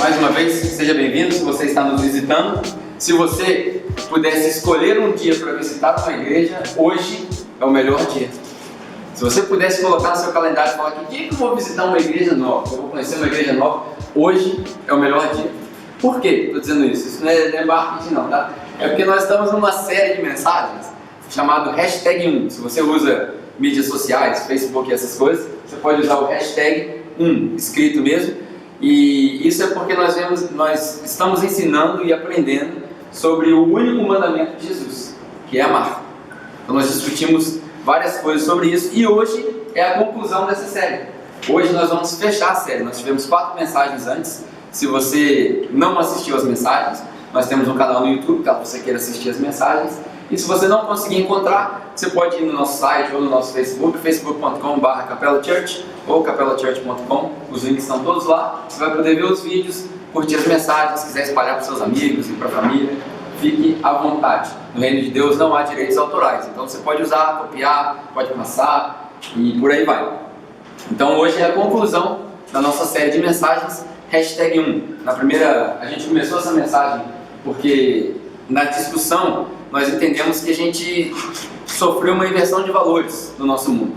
Mais uma vez, seja bem-vindo se você está nos visitando. Se você pudesse escolher um dia para visitar uma igreja, hoje é o melhor dia. Se você pudesse colocar no seu calendário e falar que dia que eu vou visitar uma igreja nova, eu vou conhecer uma igreja nova, hoje é o melhor dia. Por que estou dizendo isso? Isso não é marketing não, tá? É porque nós estamos numa série de mensagens chamado #1. Se você usa mídias sociais, Facebook e essas coisas, você pode usar o #1, escrito mesmo. E isso é porque nós estamos ensinando e aprendendo sobre o único mandamento de Jesus, que é amar. Então nós discutimos várias coisas sobre isso e hoje é a conclusão dessa série. Hoje nós vamos fechar a série. Nós tivemos 4 mensagens antes. Se você não assistiu as mensagens, nós temos um canal no YouTube, caso você queira assistir as mensagens. E se você não conseguir encontrar, você pode ir no nosso site ou no nosso Facebook, facebook.com/capelachurch ou capelachurch.com. Os links estão todos lá. Você vai poder ver os vídeos, curtir as mensagens, se quiser espalhar para os seus amigos e para a família, fique à vontade. No reino de Deus não há direitos autorais, então você pode usar, copiar, pode passar e por aí vai. Então hoje é a conclusão da nossa série de mensagens #1. A gente começou essa mensagem porque na discussão nós entendemos que a gente sofreu uma inversão de valores no nosso mundo.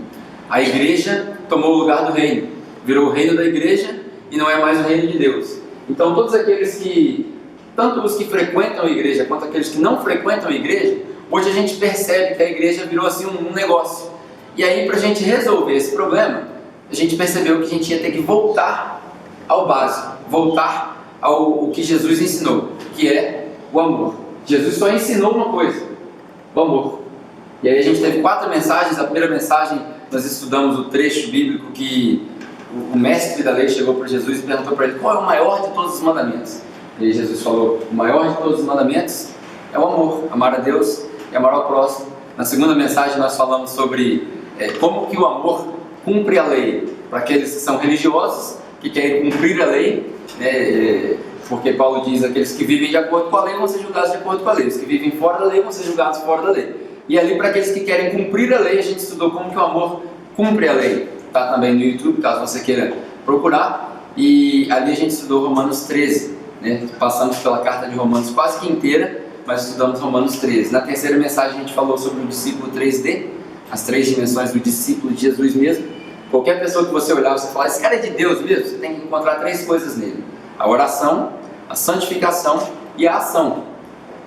A igreja tomou o lugar do reino, virou o reino da igreja e não é mais o reino de Deus. Então todos aqueles que, tanto os que frequentam a igreja quanto aqueles que não frequentam a igreja, hoje a gente percebe que a igreja virou assim um negócio. E aí, para a gente resolver esse problema, a gente percebeu que a gente ia ter que voltar ao básico, voltar ao que Jesus ensinou, que é o amor. Jesus só ensinou uma coisa, o amor. E aí a gente teve 4 mensagens. A primeira mensagem nós estudamos o trecho bíblico que o mestre da lei chegou para Jesus e perguntou para ele qual é o maior de todos os mandamentos. E aí Jesus falou, o maior de todos os mandamentos é o amor, amar a Deus e amar ao próximo. Na segunda mensagem nós falamos sobre como que o amor cumpre a lei para aqueles que são religiosos, que querem cumprir a lei, porque Paulo diz, aqueles que vivem de acordo com a lei vão ser julgados de acordo com a lei, os que vivem fora da lei vão ser julgados fora da lei. E ali, para aqueles que querem cumprir a lei, a gente estudou como que o amor cumpre a lei. Está também no YouTube, caso você queira procurar. E ali a gente estudou Romanos 13, passamos pela carta de Romanos quase que inteira, mas estudamos Romanos 13. Na terceira mensagem a gente falou sobre o discípulo 3D, as 3 dimensões do discípulo de Jesus mesmo. Qualquer pessoa que você olhar, você falar, esse cara é de Deus mesmo, você tem que encontrar 3 coisas nele: a oração, a santificação e a ação.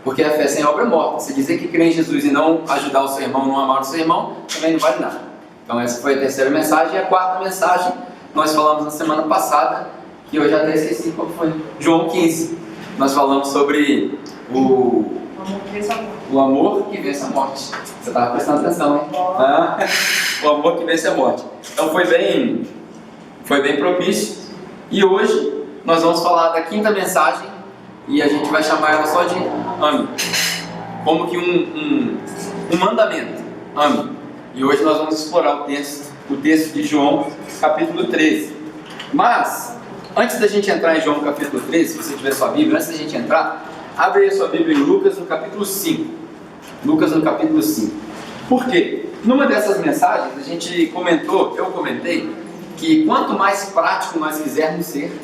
Porque a fé sem obra é morta. Se dizer que crê em Jesus e não ajudar o seu irmão, não amar o seu irmão, também não vale nada. Então essa foi a terceira mensagem. E a 4ª mensagem, nós falamos na semana passada, que eu já até esqueci qual foi, João 15. Nós falamos sobre o amor que vence a morte. Você estava prestando atenção, hein? O amor que vence a morte. Então foi bem propício. E hoje nós vamos falar da 5ª mensagem e a gente vai chamar ela só de ame. Como que um mandamento, ame. E hoje nós vamos explorar o texto de João, capítulo 13. Mas, antes da gente entrar em João, capítulo 13, se você tiver sua Bíblia, antes da gente entrar, abre aí a sua Bíblia em Lucas, no capítulo 5. Lucas, no capítulo 5. Por quê? Numa dessas mensagens, eu comentei, que quanto mais prático nós quisermos ser,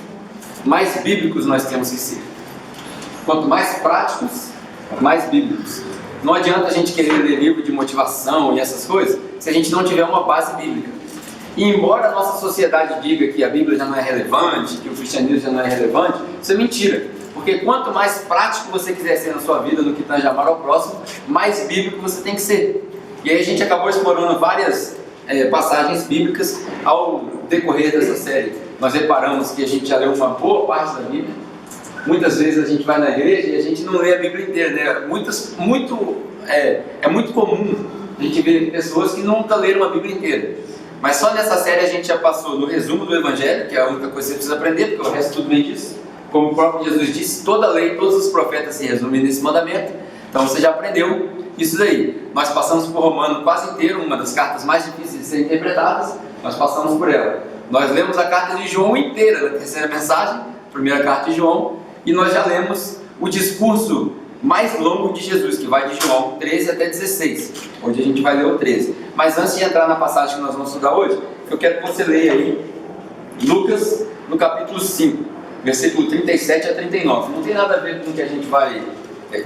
mais bíblicos nós temos que ser. Quanto mais práticos, mais bíblicos. Não adianta a gente querer ler livro de motivação e essas coisas, se a gente não tiver uma base bíblica. E embora a nossa sociedade diga que a Bíblia já não é relevante, que o cristianismo já não é relevante, isso é mentira. Porque quanto mais prático você quiser ser na sua vida, no que tange amar ao próximo, mais bíblico você tem que ser. E aí a gente acabou explorando várias passagens bíblicas ao decorrer dessa série. Nós reparamos que a gente já leu uma boa parte da Bíblia. Muitas vezes a gente vai na igreja e a gente não lê a Bíblia inteira, né? É muito comum a gente ver pessoas que nunca leram a Bíblia inteira. Mas só nessa série a gente já passou no resumo do Evangelho, que é a única coisa que você precisa aprender, porque o resto tudo bem disso. Como o próprio Jesus disse, toda a lei, todos os profetas se resumem nesse mandamento. Então você já aprendeu isso daí. Nós passamos por Romano quase inteiro, uma das cartas mais difíceis de serem interpretadas. Nós passamos por ela. Nós lemos a carta de João inteira, na terceira mensagem, primeira carta de João. E nós já lemos o discurso mais longo de Jesus, que vai de João 13 até 16. Hoje a gente vai ler o 13. Mas antes de entrar na passagem que nós vamos estudar hoje, eu quero que você leia aí Lucas, no capítulo 5. versículo 37 a 39. Não tem nada a ver com o que a gente vai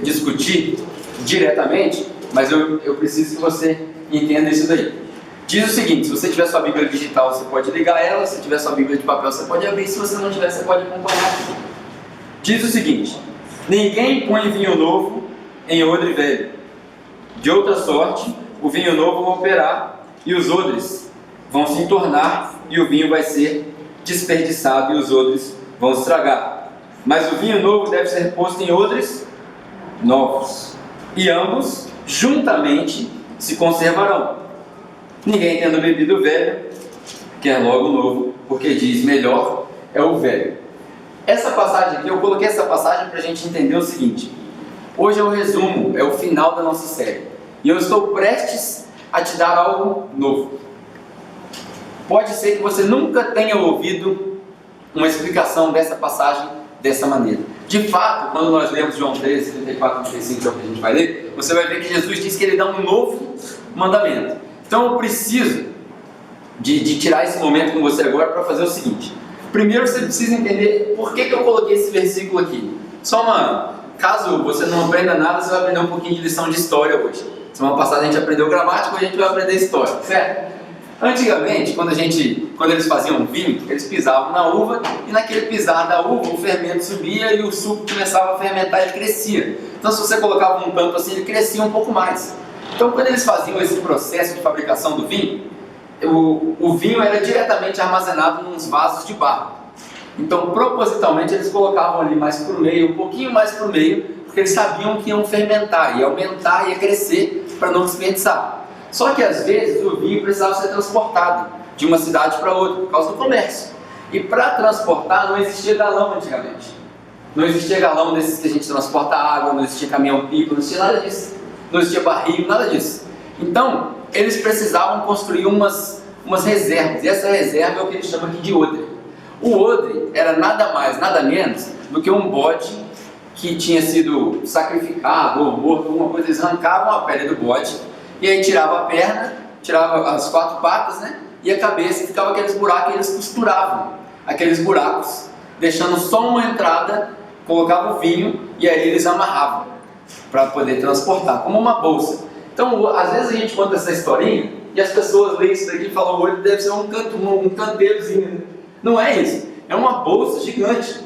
discutir diretamente, mas eu preciso que você entenda isso daí. Diz o seguinte: se você tiver sua Bíblia digital, você pode ligar ela. Se tiver sua Bíblia de papel, você pode abrir. Se você não tiver, você pode acompanhar. Diz o seguinte: ninguém põe vinho novo em odre velho. De outra sorte, o vinho novo vai operar, e os odres vão se entornar, e o vinho vai ser desperdiçado, e os odres vão estragar. Mas o vinho novo deve ser posto em odres novos, e ambos juntamente se conservarão. Ninguém tendo bebido o velho quer logo o novo, porque diz: melhor é o velho. Essa passagem aqui, eu coloquei essa passagem para a gente entender o seguinte: hoje é o resumo, é o final da nossa série, e eu estou prestes a te dar algo novo. Pode ser que você nunca tenha ouvido uma explicação dessa passagem dessa maneira. De fato, quando nós lemos João 13, 34 e 35, que é o que a gente vai ler, você vai ver que Jesus diz que ele dá um novo mandamento. Então eu preciso de tirar esse momento com você agora para fazer o seguinte. Primeiro você precisa entender por que eu coloquei esse versículo aqui. Caso você não aprenda nada, você vai aprender um pouquinho de lição de história hoje. Semana passada a gente aprendeu gramática, hoje a gente vai aprender história, certo? Antigamente, quando eles faziam vinho, eles pisavam na uva, e naquele pisar da uva o fermento subia e o suco começava a fermentar e crescia. Então se você colocava um tanto assim, ele crescia um pouco mais. Então quando eles faziam esse processo de fabricação do vinho, o vinho era diretamente armazenado nos vasos de barro. Então propositalmente eles colocavam ali mais para o meio, um pouquinho mais para o meio, porque eles sabiam que iam fermentar, ia aumentar, ia crescer para não desperdiçar. Só que às vezes o vinho precisava ser transportado de uma cidade para outra por causa do comércio. E para transportar não existia galão antigamente. Não existia galão desses que a gente transporta água, não existia caminhão-pipa, não existia nada disso. Não existia barril, nada disso. Então eles precisavam construir umas reservas. E essa reserva é o que eles chamam aqui de odre. O odre era nada mais, nada menos do que um bode que tinha sido sacrificado ou morto, alguma coisa. Eles arrancavam a pele do bode e aí tirava a perna, tirava as 4 patas, né? E a cabeça, ficava aqueles buracos, e eles costuravam aqueles buracos, deixando só uma entrada, colocavam o vinho e aí eles amarravam para poder transportar, como uma bolsa. Então, às vezes a gente conta essa historinha e as pessoas leem isso daqui e falam: hoje deve ser um canteirozinho. Não é isso, é uma bolsa gigante.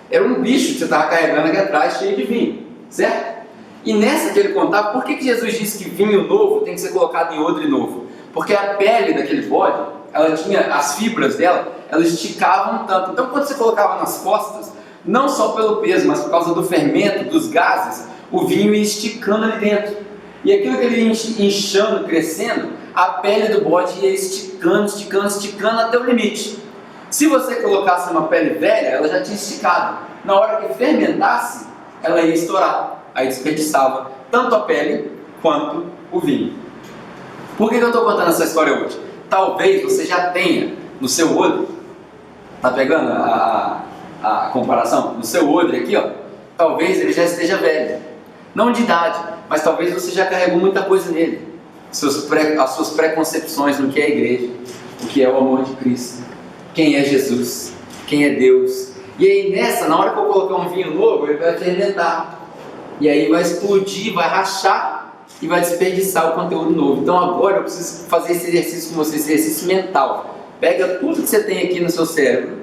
Era um bicho que você estava carregando aqui atrás, cheio de vinho, certo? E nessa que ele contava, por que Jesus disse que vinho novo tem que ser colocado em odre novo? Porque a pele daquele bode, ela tinha, as fibras dela, elas esticavam tanto. Então quando você colocava nas costas, não só pelo peso, mas por causa do fermento, dos gases, o vinho ia esticando ali dentro. E aquilo que ele ia inchando, crescendo, a pele do bode ia esticando, esticando, esticando até o limite. Se você colocasse uma pele velha, ela já tinha esticado. Na hora que fermentasse, ela ia estourar. Aí desperdiçava tanto a pele quanto o vinho. Por que eu estou contando essa história hoje? Talvez você já tenha no seu odre, tá pegando a comparação? No seu odre aqui, ó, talvez ele já esteja velho. Não de idade, mas talvez você já carregou muita coisa nele. As suas preconcepções no que é a igreja, o que é o amor de Cristo, quem é Jesus, quem é Deus. E aí na hora que eu colocar um vinho novo, ele vai fermentar. E aí vai explodir, vai rachar e vai desperdiçar o conteúdo novo. Então agora eu preciso fazer esse exercício com você, esse exercício mental. Pega tudo que você tem aqui no seu cérebro,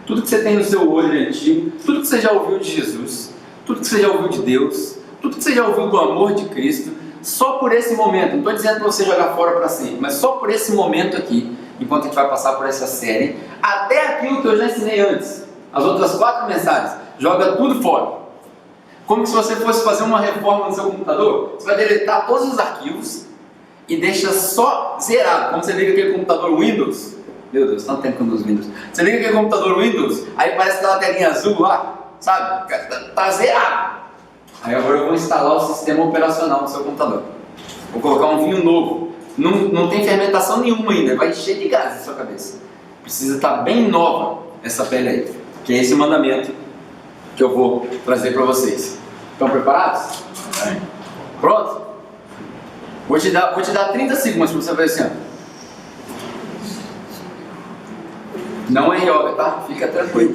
tudo que você tem no seu olho antigo, tudo que você já ouviu de Jesus, tudo que você já ouviu de Deus, tudo que você já ouviu do amor de Cristo, só por esse momento. Não estou dizendo para você jogar fora para sempre, mas só por esse momento aqui, enquanto a gente vai passar por essa série, até aquilo que eu já ensinei antes, as outras 4 mensagens, joga tudo fora. Como se você fosse fazer uma reforma no seu computador, você vai deletar todos os arquivos e deixa só zerado. Como você liga aquele computador Windows, meu Deus, tanto tempo que eu uso Windows. Você liga aquele computador Windows, aí parece aquela telinha azul lá, sabe? Tá zerado. Aí agora eu vou instalar o sistema operacional no seu computador. Vou colocar um vinho novo. Não tem fermentação nenhuma ainda, vai encher de gás na sua cabeça. Precisa estar bem nova essa pele aí. Que é esse mandamento que eu vou trazer para vocês. Estão preparados? É. Pronto? Vou te dar 30 segundos para você ver assim, ó. Não é yoga, tá? Fica tranquilo.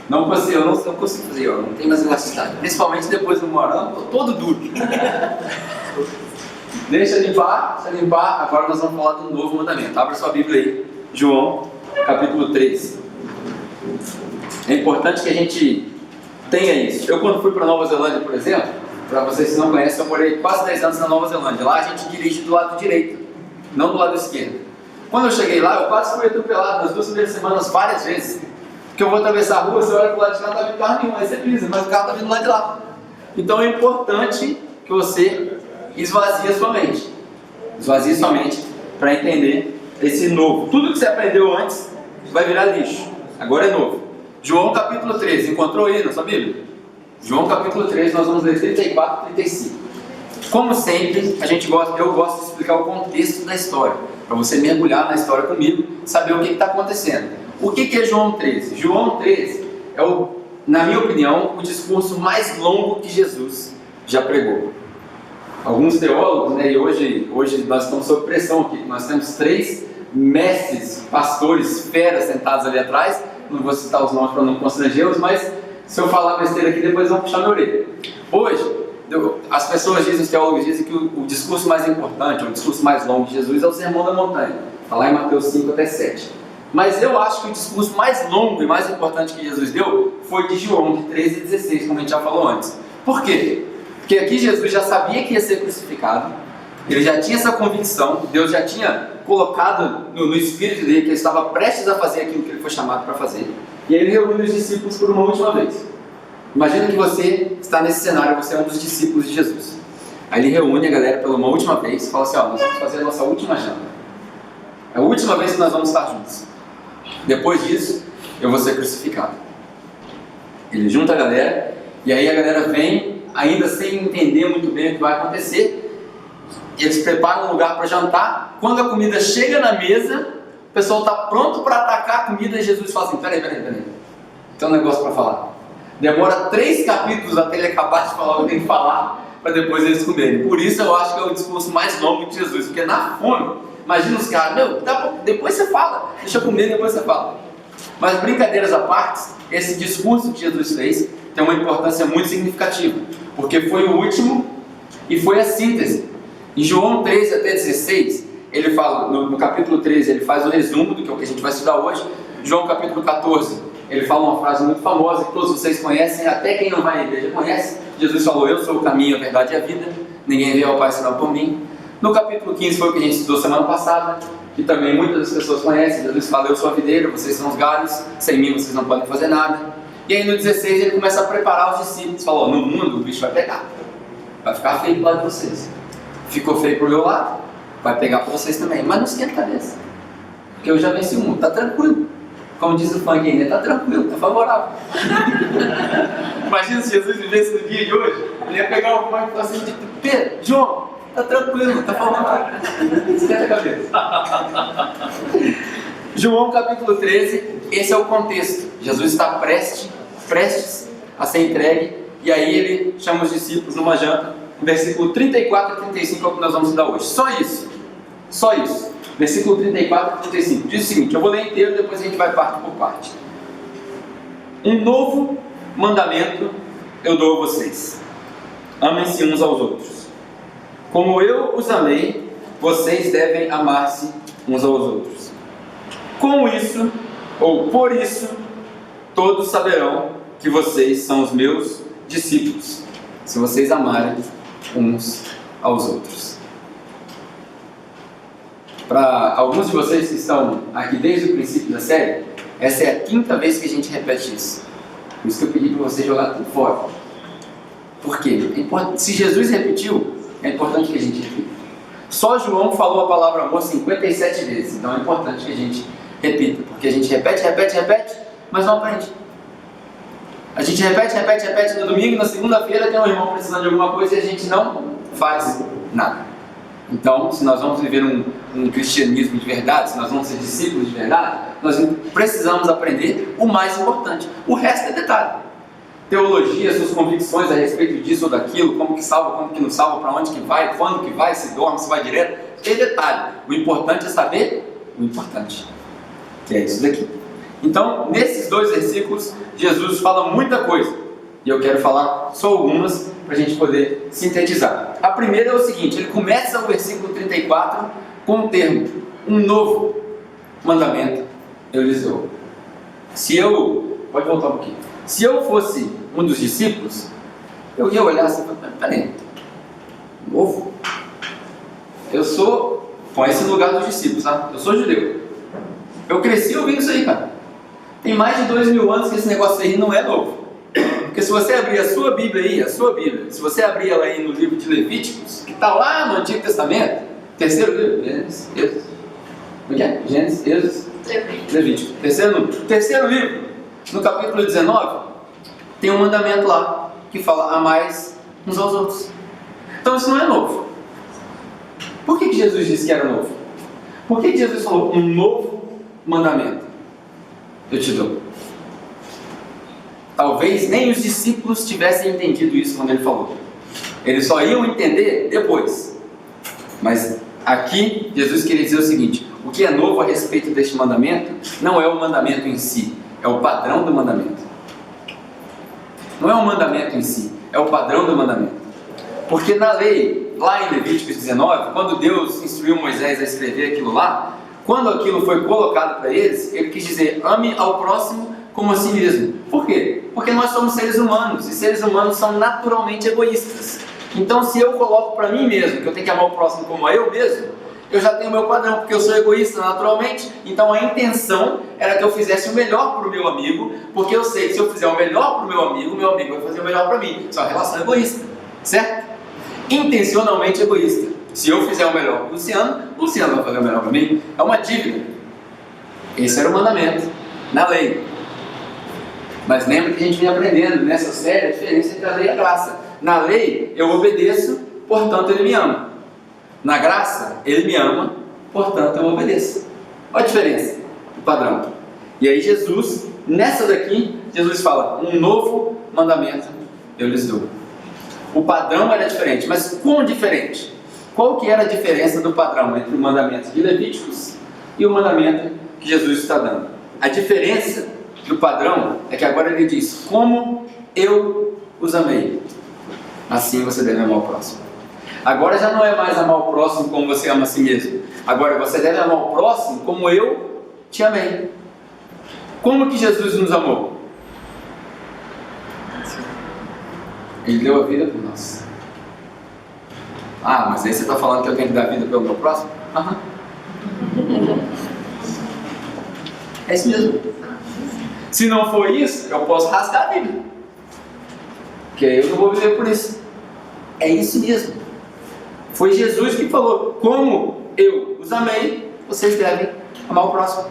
Não consigo, eu não consigo fazer yoga, não tem mais elasticidade. Principalmente depois do morão, tô todo duro. Deixa limpar. Agora nós vamos falar do novo mandamento. Abra sua Bíblia aí, João, capítulo 3. É importante que a gente tenha isso. Eu, quando fui para Nova Zelândia, por exemplo, para vocês que não conhecem, eu morei quase 10 anos na Nova Zelândia. Lá a gente dirige do lado direito, não do lado esquerdo. Quando eu cheguei lá, eu quase fui atropelado nas 2 primeiras semanas várias vezes. Porque eu vou atravessar a rua, você olha para o lado de cá, não está vindo carro nenhum, aí você pisa, mas o carro está vindo lá de lá. Então é importante que você esvazie a sua mente. Esvazie sua mente para entender esse novo. Tudo que você aprendeu antes vai virar lixo. Agora é novo. João capítulo 13, encontrou aí na sua Bíblia? João capítulo 13, nós vamos ler 34 e 35. Como sempre, eu gosto de explicar o contexto da história, para você mergulhar na história comigo, saber o que está acontecendo. O que é João 13? João 13 é, na minha opinião, o discurso mais longo que Jesus já pregou. Alguns teólogos, né, e hoje nós estamos sob pressão aqui, nós temos 3 mestres, pastores, feras sentados ali atrás, não vou citar os nomes para não constrangê-los, mas se eu falar besteira aqui, depois vão puxar minha orelha. Hoje, as pessoas dizem, os teólogos dizem que o discurso mais importante, o discurso mais longo de Jesus é o Sermão da Montanha, está lá em Mateus 5 até 7. Mas eu acho que o discurso mais longo e mais importante que Jesus deu foi de João, de 13 e 16, como a gente já falou antes. Por quê? Porque aqui Jesus já sabia que ia ser crucificado, ele já tinha essa convicção, Deus já tinha colocado no espírito dele que ele estava prestes a fazer aquilo que ele foi chamado para fazer. E aí ele reúne os discípulos por uma última vez. Imagina que você está nesse cenário, você é um dos discípulos de Jesus. Aí ele reúne a galera pela uma última vez e fala assim, nós vamos fazer a nossa última janta. É a última vez que nós vamos estar juntos. Depois disso, eu vou ser crucificado. Ele junta a galera, e aí a galera vem, ainda sem entender muito bem o que vai acontecer. Eles preparam um lugar para jantar. Quando a comida chega na mesa, o pessoal está pronto para atacar a comida, e Jesus fala assim, peraí, tem um negócio para falar. Demora 3 capítulos até ele acabar de falar o que tem que falar, para depois eles comerem. Por isso eu acho que é o discurso mais longo de Jesus, porque na fome, imagina os caras, depois você fala, deixa eu comer, depois você fala. Mas brincadeiras à parte, esse discurso que Jesus fez tem uma importância muito significativa, porque foi o último e foi a síntese. Em João 13 até 16, ele fala, no capítulo 13, ele faz o resumo do que é o que a gente vai estudar hoje. João capítulo 14, ele fala uma frase muito famosa que todos vocês conhecem, até quem não vai à igreja conhece. Jesus falou, eu sou o caminho, a verdade e a vida, ninguém veio ao Pai senão por mim. No capítulo 15 foi o que a gente estudou semana passada, que também muitas das pessoas conhecem. Jesus fala, eu sou a videira, vocês são os galhos, sem mim vocês não podem fazer nada. E aí no 16 ele começa a preparar os discípulos, falou, no mundo o bicho vai pegar, vai ficar feio do lado de vocês. Ficou feio pro meu lado, vai pegar para vocês também, mas não esquenta a cabeça, porque eu já venci o mundo, tá tranquilo. Como diz o funk aí, né? Tá tranquilo, tá favorável. Imagina se Jesus vivesse no dia de hoje, ele ia pegar o funk e falar assim, Pedro, João, tá tranquilo, tá favorável. Esquenta a cabeça. João capítulo 13, esse é o contexto. Jesus está prestes a ser entregue, e aí ele chama os discípulos numa janta. Versículo 34 e 35 é o que nós vamos estudar hoje. Só isso. Versículo 34 e 35. Diz o seguinte, eu vou ler inteiro, depois a gente vai parte por parte. Um novo mandamento eu dou a vocês. Amem-se uns aos outros. Como eu os amei, vocês devem amar-se uns aos outros. Com isso, ou por isso, todos saberão que vocês são os meus discípulos, se vocês amarem uns aos outros. Para alguns de vocês que estão aqui desde o princípio da série, essa é a 5ª vez que a gente repete isso. Por isso que eu pedi para você jogar tudo fora. Por quê? Se Jesus repetiu, é importante que a gente repita. Só João falou a palavra amor 57 vezes, então é importante que a gente repita, porque a gente repete, mas não aprende. A gente repete no domingo, e na segunda-feira tem um irmão precisando de alguma coisa e a gente não faz nada. Então, se nós vamos viver um cristianismo de verdade, se nós vamos ser discípulos de verdade, nós precisamos aprender o mais importante. O resto é detalhe. Teologia, suas convicções a respeito disso ou daquilo, como que salva, como que não salva, para onde que vai, quando que vai, se dorme, se vai direto, tem detalhe. O importante é saber o importante, que é isso daqui. Então, nesses dois versículos, Jesus fala muita coisa. E eu quero falar só algumas para a gente poder sintetizar. A primeira é o seguinte, ele começa o versículo 34 com o termo, um novo mandamento eu lhes dou. Pode voltar um pouquinho. Se eu fosse um dos discípulos, eu ia olhar assim, peraí, novo? Põe-se no lugar dos discípulos, tá? Eu sou judeu. Eu cresci ouvindo isso aí, cara. Tem mais de 2000 anos que esse negócio aí não é novo. Porque se você abrir a sua Bíblia, se você abrir ela aí no livro de Levíticos, que está lá no Antigo Testamento, terceiro livro, Gênesis, Êxodo, como é? Gênesis, Êxodo, Levítico, terceiro livro, no capítulo 19, tem um mandamento lá, que fala amais uns aos outros. Então isso não é novo. Por que Jesus disse que era novo? Por que Jesus falou um novo mandamento eu te dou? Talvez nem os discípulos tivessem entendido isso quando ele falou. Eles só iam entender depois. Mas aqui Jesus queria dizer o seguinte: o que é novo a respeito deste mandamento não é o mandamento em si, é o padrão do mandamento. Não é o mandamento em si, é o padrão do mandamento. Porque na lei, lá em Levíticos 19, quando Deus instruiu Moisés a escrever aquilo lá, quando aquilo foi colocado para eles, ele quis dizer, ame ao próximo como a si mesmo. Por quê? Porque nós somos seres humanos, e seres humanos são naturalmente egoístas. Então se eu coloco para mim mesmo, que eu tenho que amar o próximo como a eu mesmo, eu já tenho o meu padrão, porque eu sou egoísta naturalmente. Então a intenção era que eu fizesse o melhor para o meu amigo, porque eu sei que se eu fizer o melhor para o meu amigo vai fazer o melhor para mim. Isso é uma relação egoísta, certo? Intencionalmente egoísta. Se eu fizer o melhor para o Luciano vai fazer o melhor para mim. É uma dívida. Esse era o mandamento, na lei. Mas lembra que a gente vem aprendendo nessa série a diferença entre a lei e a graça. Na lei, eu obedeço, portanto ele me ama. Na graça, ele me ama, portanto eu obedeço. Olha a diferença, o padrão. E aí Jesus, nessa daqui, Jesus fala, um novo mandamento eu lhes dou. O padrão era diferente, mas quão diferente? Qual que era a diferença do padrão entre o mandamento de Levíticos e o mandamento que Jesus está dando? A diferença do padrão é que agora ele diz, como eu os amei, assim você deve amar o próximo. Agora já não é mais amar o próximo como você ama a si mesmo. Agora você deve amar o próximo como eu te amei. Como que Jesus nos amou? Ele deu a vida por nós. Ah, mas aí você está falando que eu tenho que dar a vida pelo meu próximo? Aham. É isso mesmo. Se não for isso, eu posso rasgar a Bíblia. Porque eu não vou viver por isso. É isso mesmo. Foi Jesus que falou, como eu os amei, vocês devem amar o próximo.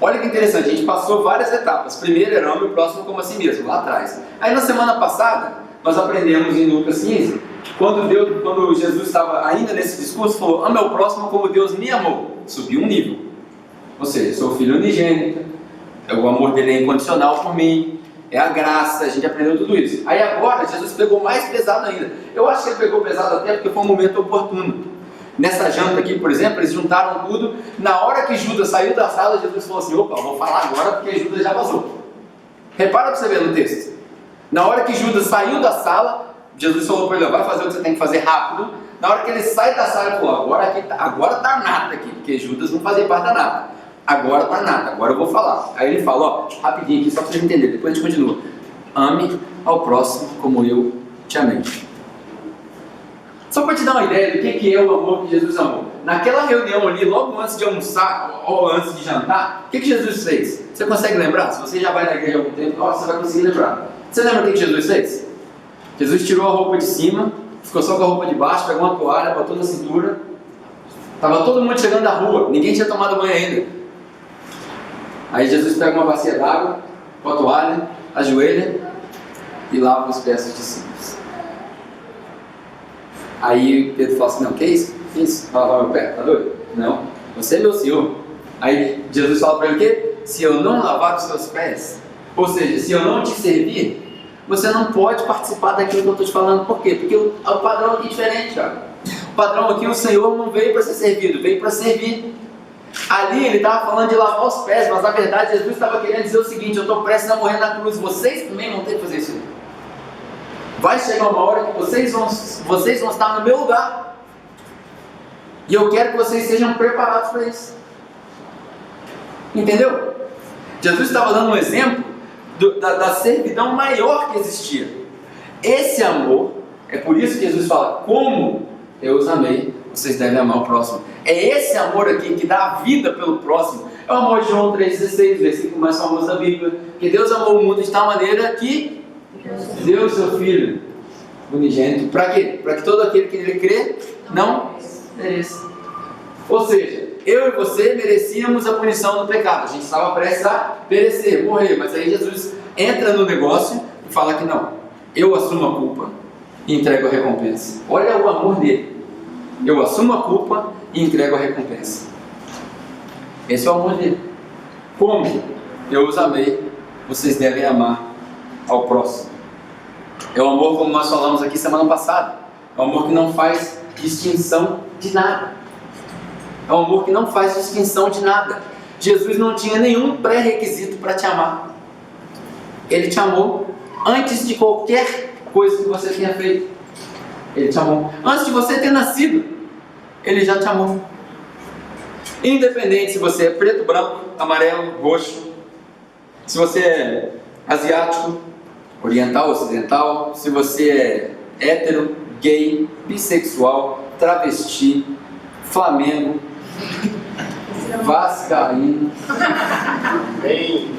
Olha que interessante, a gente passou várias etapas. Primeiro era ame o próximo como a si mesmo, lá atrás. Aí na semana passada, nós aprendemos em Lucas 15, quando Jesus estava ainda nesse discurso, falou, ame ao próximo como Deus me amou. Subiu um nível. Ou seja, sou filho unigênito, o amor dele é incondicional por mim, é a graça, a gente aprendeu tudo isso. Aí agora, Jesus pegou mais pesado ainda. Eu acho que ele pegou pesado até porque foi um momento oportuno. Nessa janta aqui, por exemplo, eles juntaram tudo. Na hora que Judas saiu da sala, Jesus falou assim, opa, vou falar agora porque Judas já vazou. Repara para você ver no texto. Na hora que Judas saiu da sala, Jesus falou para ele, vai fazer o que você tem que fazer rápido. Na hora que ele sai da sala, ele falou, agora tá nada aqui, porque Judas não fazia parte da nada. Agora tá nada, agora eu vou falar. Aí ele fala, rapidinho aqui, só para vocês entenderem, depois a gente continua. Ame ao próximo como eu te amei. Só para te dar uma ideia do que é o amor que Jesus amou. Naquela reunião ali, logo antes de almoçar ou antes de jantar, o que Jesus fez? Você consegue lembrar? Se você já vai na igreja há algum tempo, você vai conseguir lembrar. Você lembra o que Jesus fez? Jesus tirou a roupa de cima, ficou só com a roupa de baixo, pegou uma toalha, botou na cintura. Estava todo mundo chegando da rua, ninguém tinha tomado banho ainda. Aí Jesus pega uma bacia d'água, com a toalha, ajoelha e lava os pés dos discípulos. Aí Pedro fala assim, não, que isso? Que isso? Vai lavar meu pé? Tá doido? Não, você é meu Senhor. Aí Jesus fala para ele o quê? Se eu não lavar os seus pés, ou seja, se eu não te servir, você não pode participar daquilo que eu estou te falando. Por quê? Porque o padrão aqui é diferente, cara. O padrão aqui, o Senhor não veio para ser servido, veio para servir. Ali ele estava falando de lavar os pés, mas na verdade Jesus estava querendo dizer o seguinte: eu estou prestes a morrer na cruz, vocês também vão ter que fazer isso. Vai chegar uma hora que vocês vão estar no meu lugar, e eu quero que vocês sejam preparados para isso. Entendeu? Jesus estava dando um exemplo da servidão maior que existia. Esse amor, é por isso que Jesus fala: como eu os amei, vocês devem amar o próximo. É esse amor aqui que dá a vida pelo próximo. É o amor de João 3,16, versículo mais famoso da Bíblia. Que Deus amou o mundo de tal maneira que deu o seu Filho unigênito. Para quê? Para que todo aquele que nele crê não pereça. Ou seja, eu e você merecíamos a punição do pecado. A gente estava prestes a perecer, morrer. Mas aí Jesus entra no negócio e fala que não. Eu assumo a culpa e entrego a recompensa. Olha o amor dele. Eu assumo a culpa e entrego a recompensa. Esse é o amor dele. Como eu os amei, vocês devem amar ao próximo. É o amor, como nós falamos aqui semana passada. É o amor que não faz distinção de nada. É um amor que não faz distinção de nada. Jesus não tinha nenhum pré-requisito para te amar. Ele te amou antes de qualquer coisa que você tenha feito. Ele te amou antes de você ter nascido. Ele já te amou. Independente se você é preto, branco, amarelo, roxo, se você é asiático, oriental, ocidental, se você é hétero, gay, bissexual, travesti, Flamengo, vascaíno. Bem.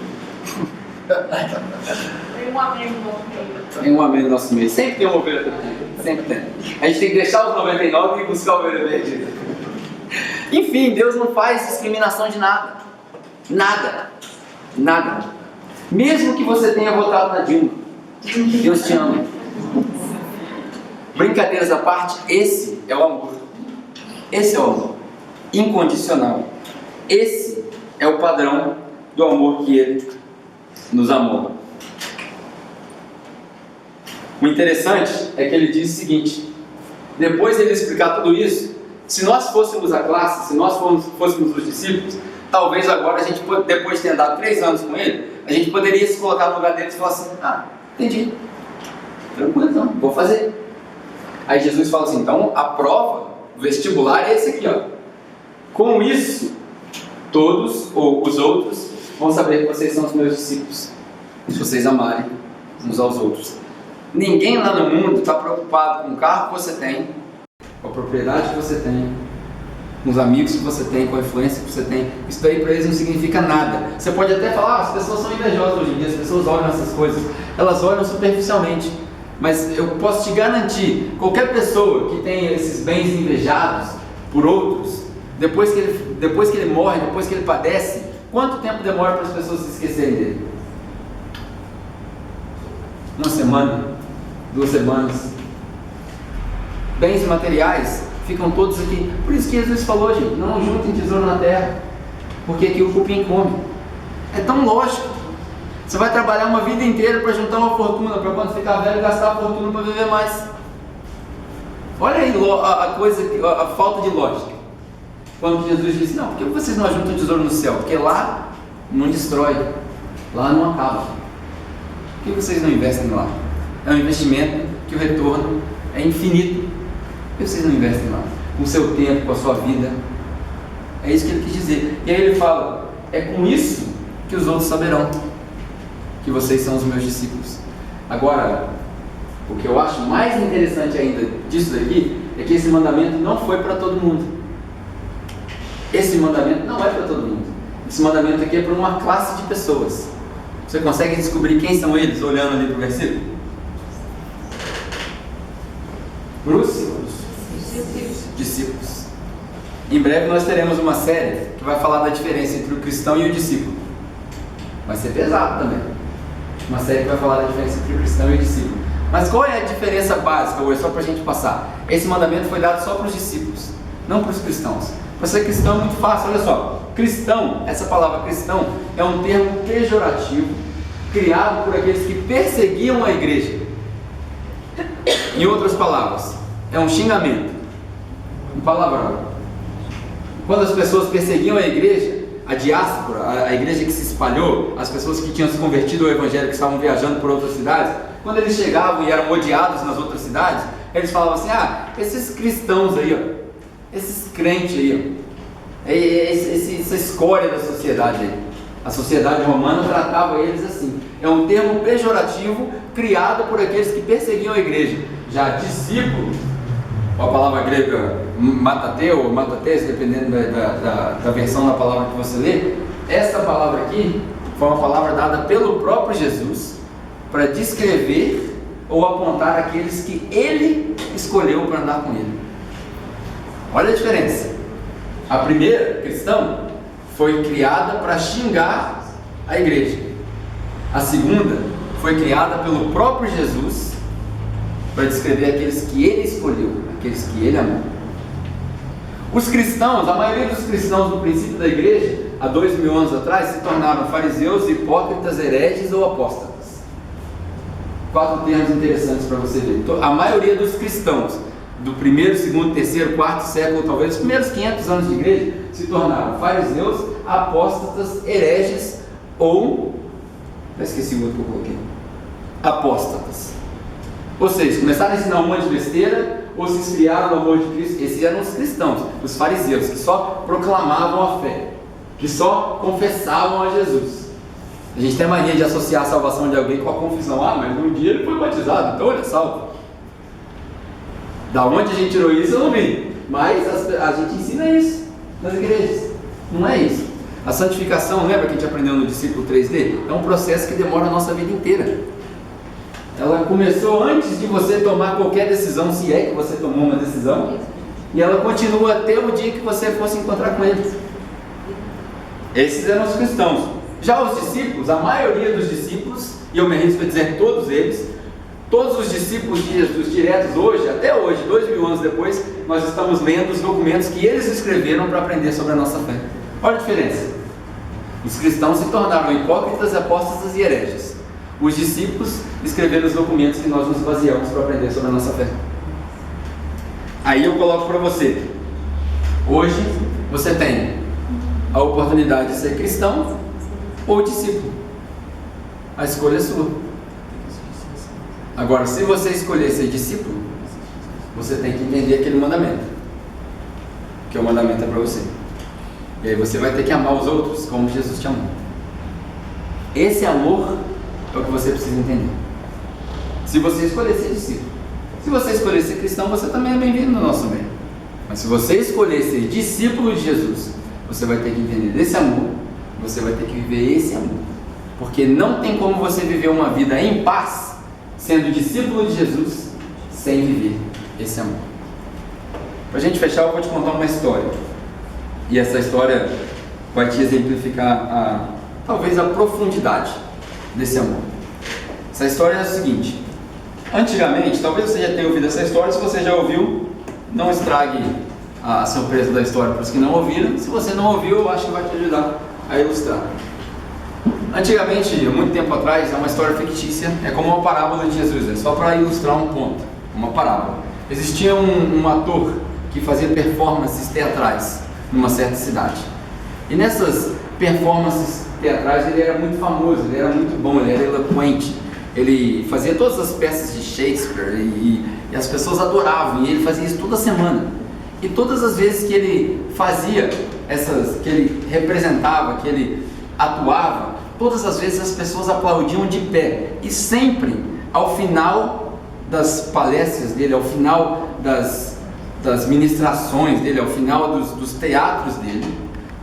Tem um amém no nosso meio. Sempre tem uma ovelha perdida. Sempre tem. A gente tem que deixar os 99 e buscar a ovelha perdida. Enfim, Deus não faz discriminação de nada. Nada. Nada. Mesmo que você tenha votado na Dilma, Deus te ama. Brincadeiras à parte, esse é o amor. Esse é o amor incondicional. Esse é o padrão do amor que Ele nos amou. O interessante é que Ele diz o seguinte: depois de Ele explicar tudo isso, se nós fôssemos a classe, se nós fôssemos os discípulos, talvez agora a gente, depois de ter andado 3 anos com Ele, a gente poderia se colocar no lugar deles e falar assim: entendi, tranquilo, então, vou fazer. Aí Jesus fala assim: então a prova, o vestibular é esse aqui, ó. Com isso, todos ou os outros vão saber que vocês são os meus discípulos, se vocês amarem uns aos outros. Ninguém lá no mundo está preocupado com o carro que você tem, com a propriedade que você tem, com os amigos que você tem, com a influência que você tem. Isso daí para eles não significa nada. Você pode até falar: as pessoas são invejosas hoje em dia, as pessoas olham essas coisas, elas olham superficialmente. Mas eu posso te garantir, qualquer pessoa que tem esses bens invejados por outros, depois que ele morre, depois que ele padece, quanto tempo demora para as pessoas se esquecerem dele? 1 semana, 2 semanas. Bens materiais ficam todos aqui. Por isso que Jesus falou, gente: não juntem tesouro na terra, porque aqui o cupim come. É tão lógico. Você vai trabalhar uma vida inteira para juntar uma fortuna, para quando ficar velho gastar a fortuna para viver mais. Olha aí a falta de lógica. Quando Jesus disse: não, por que vocês não ajuntam tesouro no céu? Porque lá não destrói, lá não acaba. Por que vocês não investem lá? É um investimento que o retorno é infinito. Por que vocês não investem lá? Com o seu tempo, com a sua vida. É isso que ele quis dizer. E aí ele fala: é com isso que os outros saberão que vocês são os meus discípulos. Agora, o que eu acho mais interessante ainda disso daqui é que esse mandamento não foi para todo mundo. Esse mandamento não é para todo mundo. Esse mandamento aqui é para uma classe de pessoas. Você consegue descobrir quem são eles olhando ali para o versículo? Discípulos. Em breve nós teremos uma série que vai falar da diferença entre o cristão e o discípulo. Vai ser pesado também. Uma série que vai falar da diferença entre o cristão e o discípulo. Mas qual é a diferença básica hoje, só para a gente passar? Esse mandamento foi dado só para os discípulos, não para os cristãos. Para ser cristão é muito fácil, olha só. Cristão, essa palavra cristão é um termo pejorativo criado por aqueles que perseguiam a igreja. Em outras palavras, é um xingamento, um palavrão. Quando as pessoas perseguiam a igreja, a diáspora, a igreja que se espalhou, as pessoas que tinham se convertido ao evangelho, que estavam viajando por outras cidades, quando eles chegavam e eram odiados nas outras cidades, eles falavam assim: esses cristãos aí, ó, esses crentes aí, ó, essa escória da sociedade aí. A sociedade romana tratava eles assim. É um termo pejorativo criado por aqueles que perseguiam a igreja. Já discípulo, a palavra grega matateu ou matates, dependendo da versão da palavra que você lê, essa palavra aqui foi uma palavra dada pelo próprio Jesus para descrever ou apontar aqueles que ele escolheu para andar com ele. Olha a diferença. A primeira, cristão, foi criada para xingar a igreja. A segunda foi criada pelo próprio Jesus para descrever aqueles que ele escolheu, aqueles que ele amou. Os cristãos, a maioria dos cristãos do princípio da igreja, há 2000 anos atrás, se tornaram fariseus, hipócritas, hereges ou apóstatas. 4 termos interessantes para você ver. A maioria dos cristãos do primeiro, segundo, terceiro, quarto século, talvez os primeiros 500 anos de igreja, se tornaram fariseus, apóstatas, hereges ou... esqueci o outro que eu coloquei. Apóstatas. Ou seja, começaram a ensinar um monte de besteira ou se esfriaram no amor de Cristo. Esses eram os cristãos, os fariseus, que só proclamavam a fé, que só confessavam a Jesus. A gente tem a mania de associar a salvação de alguém com a confissão. Mas um dia ele foi batizado, então ele é salvo. Da onde a gente tirou isso eu não vi, mas a gente ensina isso nas igrejas. Não é isso. A santificação, lembra que a gente aprendeu no discípulo 3D? É um processo que demora a nossa vida inteira. Ela começou antes de você tomar qualquer decisão, se é que você tomou uma decisão, e ela continua até o dia que você fosse encontrar com eles. Esses eram os cristãos. Já os discípulos, a maioria dos discípulos, e eu me arrisco a dizer todos eles, todos os discípulos de Jesus diretos hoje, até hoje, 2000 anos depois, nós estamos lendo os documentos que eles escreveram para aprender sobre a nossa fé. Olha a diferença. Os cristãos se tornaram hipócritas, apóstatas e hereges. Os discípulos escreveram os documentos que nós nos baseamos para aprender sobre a nossa fé. Aí eu coloco para você. Hoje você tem a oportunidade de ser cristão ou discípulo. A escolha é sua. Agora, se você escolher ser discípulo, você tem que entender aquele mandamento, que o mandamento é para você. E aí você vai ter que amar os outros como Jesus te amou. Esse amor é o que você precisa entender. Se você escolher ser discípulo, se você escolher ser cristão, você também é bem-vindo no nosso meio. Mas se você escolher ser discípulo de Jesus, você vai ter que entender desse amor, você vai ter que viver esse amor. Porque não tem como você viver uma vida em paz sendo discípulo de Jesus sem viver esse amor. Para a gente fechar, eu vou te contar uma história. E essa história vai te exemplificar talvez a profundidade desse amor. Essa história é a seguinte: antigamente, talvez você já tenha ouvido essa história. Se você já ouviu, não estrague a surpresa da história para os que não ouviram. Se você não ouviu, eu acho que vai te ajudar a ilustrar. Antigamente, há muito tempo atrás, é uma história fictícia, é como uma parábola de Jesus, é só para ilustrar um ponto, uma parábola. Existia um ator que fazia performances teatrais numa certa cidade. E nessas performances teatrais ele era muito famoso, ele era muito bom, ele era eloquente. Ele fazia todas as peças de Shakespeare e as pessoas adoravam, e ele fazia isso toda semana. E todas as vezes que ele fazia que ele representava, que ele atuava, todas as vezes as pessoas aplaudiam de pé. E sempre, ao final das palestras dele, ao final das ministrações dele, ao final dos teatros dele,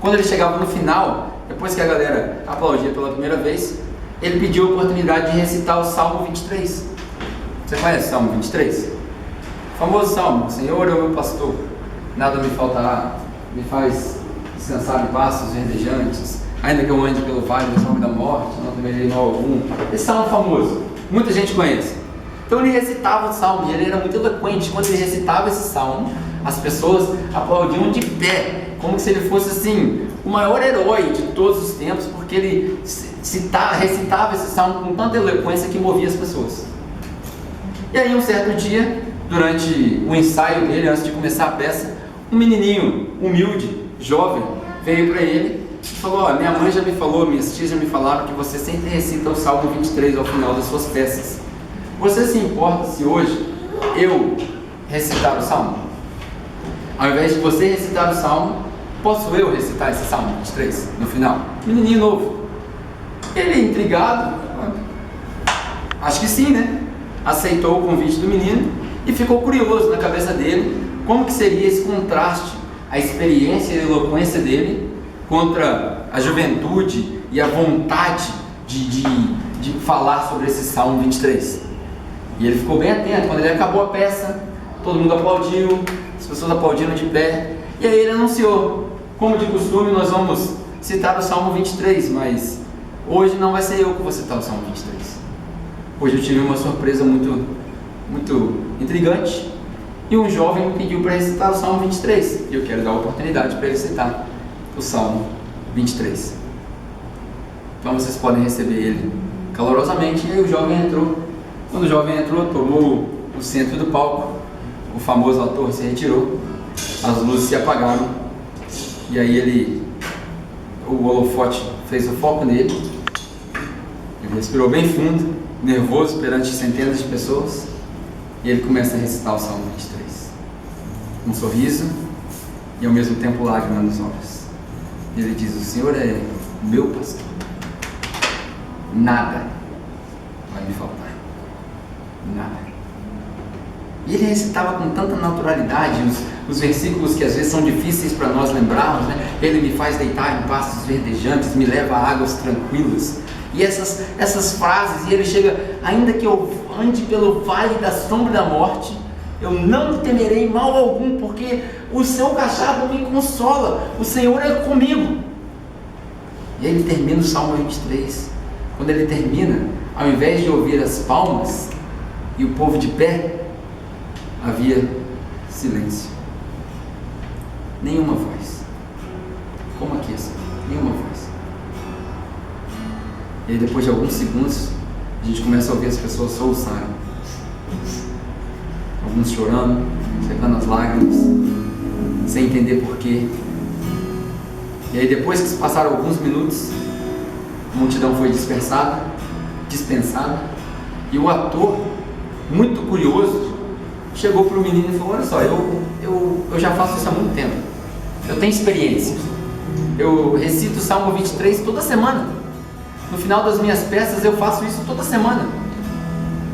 quando ele chegava no final, depois que a galera aplaudia pela primeira vez, ele pediu a oportunidade de recitar o Salmo 23. Você conhece o Salmo 23? O famoso Salmo: Senhor é o meu pastor, nada me faltará, me faz descansar em pastos verdejantes, ainda que eu ande pelo vale da sombra da morte, não temerei mal algum. Esse salmo é famoso, muita gente conhece. Então ele recitava o salmo, e ele era muito eloquente. Quando ele recitava esse salmo, as pessoas aplaudiam de pé, como se ele fosse assim, o maior herói de todos os tempos, porque ele recitava esse salmo com tanta eloquência que movia as pessoas. E aí um certo dia, durante o ensaio dele, antes de começar a peça, um menininho humilde, jovem veio para ele e falou: minha mãe já me falou, minhas tias já me falaram que você sempre recita o Salmo 23 ao final das suas peças. Você se importa se hoje eu recitar o Salmo? Ao invés de você recitar o Salmo, posso eu recitar esse Salmo 23 no final? Menininho novo. Ele, intrigado, acho que sim, né? Aceitou o convite do menino e ficou curioso na cabeça dele como que seria esse contraste, a experiência e a eloquência dele contra a juventude e a vontade de falar sobre esse Salmo 23. E ele ficou bem atento. Quando ele acabou a peça, todo mundo aplaudiu, as pessoas aplaudiram de pé, e aí ele anunciou: como de costume nós vamos citar o Salmo 23, mas hoje não vai ser eu que vou citar o Salmo 23. Hoje eu tive uma surpresa muito intrigante, e um jovem me pediu para recitar o Salmo 23, e eu quero dar a oportunidade para ele citar o Salmo 23. Então vocês podem receber ele calorosamente. E aí o jovem entrou. Quando o jovem entrou, tomou o centro do palco, o famoso ator se retirou, as luzes se apagaram, e aí o holofote fez o foco nele. Ele respirou bem fundo, nervoso perante centenas de pessoas, e ele começa a recitar o Salmo 23, um sorriso e ao mesmo tempo lágrima nos olhos. E ele diz: o Senhor é meu pastor, nada vai me faltar, nada. E ele recitava com tanta naturalidade os versículos que às vezes são difíceis para nós lembrarmos, né? Ele me faz deitar em pastos verdejantes, me leva a águas tranquilas. E essas frases, e ele chega: ainda que eu ande pelo vale da sombra da morte, eu não temerei mal algum, porque o seu cajado me consola, o Senhor é comigo. E aí ele termina o Salmo 23. Quando ele termina, ao invés de ouvir as palmas e o povo de pé, havia silêncio. Nenhuma voz. Como aqui assim? Nenhuma voz. E aí depois de alguns segundos, a gente começa a ouvir as pessoas soluçarem. Alguns chorando, secando as lágrimas, sem entender porquê. E aí depois que se passaram alguns minutos, a multidão foi dispensada, e o ator, muito curioso, chegou para o menino e falou: olha só, eu já faço isso há muito tempo, eu tenho experiência, eu recito o Salmo 23 toda semana, no final das minhas peças eu faço isso toda semana,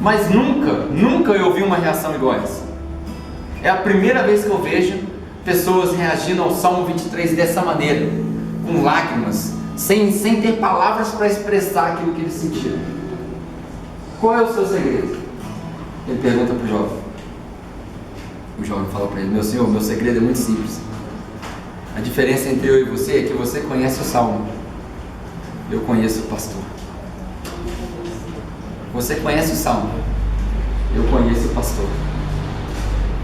mas nunca eu vi uma reação igual a essa. É a primeira vez que eu vejo pessoas reagindo ao Salmo 23 dessa maneira, com lágrimas, sem ter palavras para expressar aquilo que eles sentiram. Qual é o seu segredo? Ele pergunta para o jovem. O jovem fala para ele: meu senhor, meu segredo é muito simples. A diferença entre eu e você é que você conhece o Salmo, eu conheço o pastor. Você conhece o Salmo, eu conheço o pastor.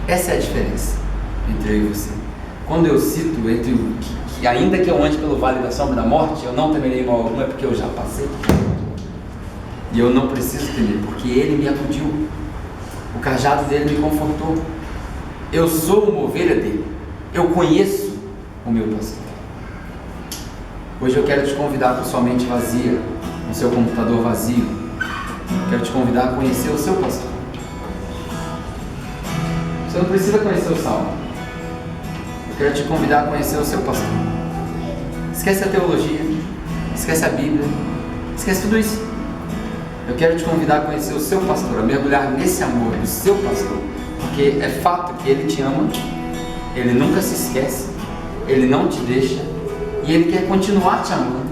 Essa é a diferença entre eu e você. Quando eu cito que ainda que eu ande pelo vale da sombra da morte, eu não temerei mal algum, é porque eu já passei. E eu não preciso temer, porque ele me acudiu. O cajado dele me confortou. Eu sou uma ovelha dele. Eu conheço o meu pastor. Hoje eu quero te convidar com sua mente vazia, com seu computador vazio. Quero te convidar a conhecer o seu pastor. Você não precisa conhecer o Salmo. Eu quero te convidar a conhecer o seu pastor. Esquece a teologia, esquece a Bíblia, esquece tudo isso. Eu quero te convidar a conhecer o seu pastor, a mergulhar nesse amor do seu pastor, porque é fato que ele te ama, ele nunca se esquece, ele não te deixa, e ele quer continuar te amando,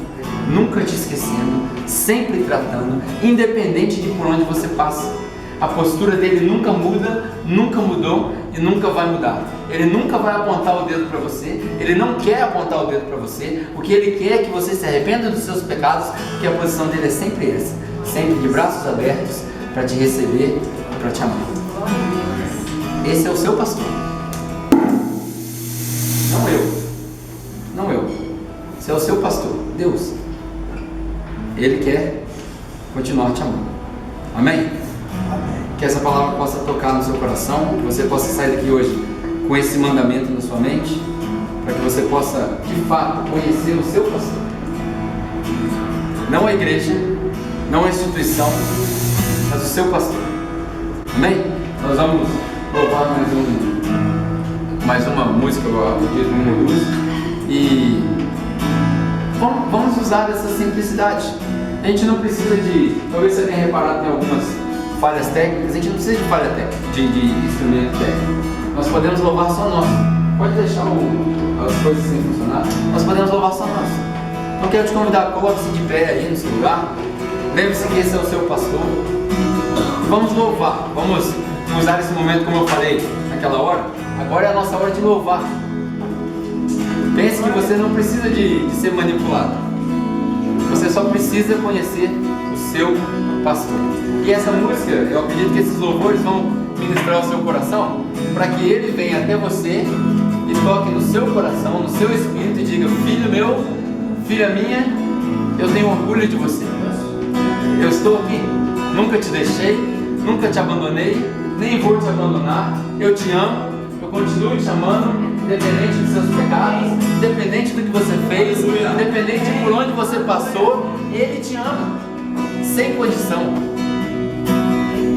nunca te esquecendo, sempre tratando, independente de por onde você passa. A postura dele nunca muda, nunca mudou e nunca vai mudar. Ele nunca vai apontar o dedo para você, ele não quer apontar o dedo para você. O que ele quer é que você se arrependa dos seus pecados, porque a posição dele é sempre essa, sempre de braços abertos para te receber e para te amar. Esse é o seu pastor, não eu. Esse é o seu pastor, Deus. Ele quer continuar te amando. Amém? Que essa palavra possa tocar no seu coração, que você possa sair daqui hoje com esse mandamento na sua mente, para que você possa, de fato, conhecer o seu pastor. Não a igreja, não a instituição, mas o seu pastor. Amém? Nós vamos louvar mais uma música, eu acredito, número 2. E vamos usar essa simplicidade. A gente não precisa de, talvez você tenha reparado em algumas falhas técnicas, a gente não precisa de falha técnica, de instrumento técnico. Nós podemos louvar só nós. Pode deixar as coisas sem funcionar. Nós podemos louvar só nós. Então quero te convidar, coloque-se de pé aí no seu lugar. Lembre-se que esse é o seu pastor. Vamos louvar. Vamos usar esse momento como eu falei naquela hora. Agora é a nossa hora de louvar. Pense que você não precisa de ser manipulado. Você só precisa conhecer o seu pastor. E essa música, eu acredito que esses louvores vão ministrar o seu coração, para que ele venha até você e toque no seu coração, no seu espírito e diga: filho meu, filha minha, eu tenho orgulho de você. Eu estou aqui, nunca te deixei, nunca te abandonei, nem vou te abandonar. Eu te amo, eu continuo te amando, independente dos seus pecados, independente do que você fez, independente de por onde você passou. Ele te ama, sem condição.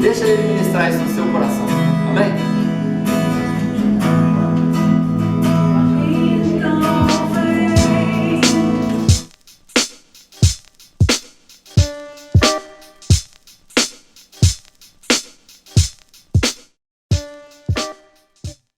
Deixa ele ministrar isso no seu coração. Amém?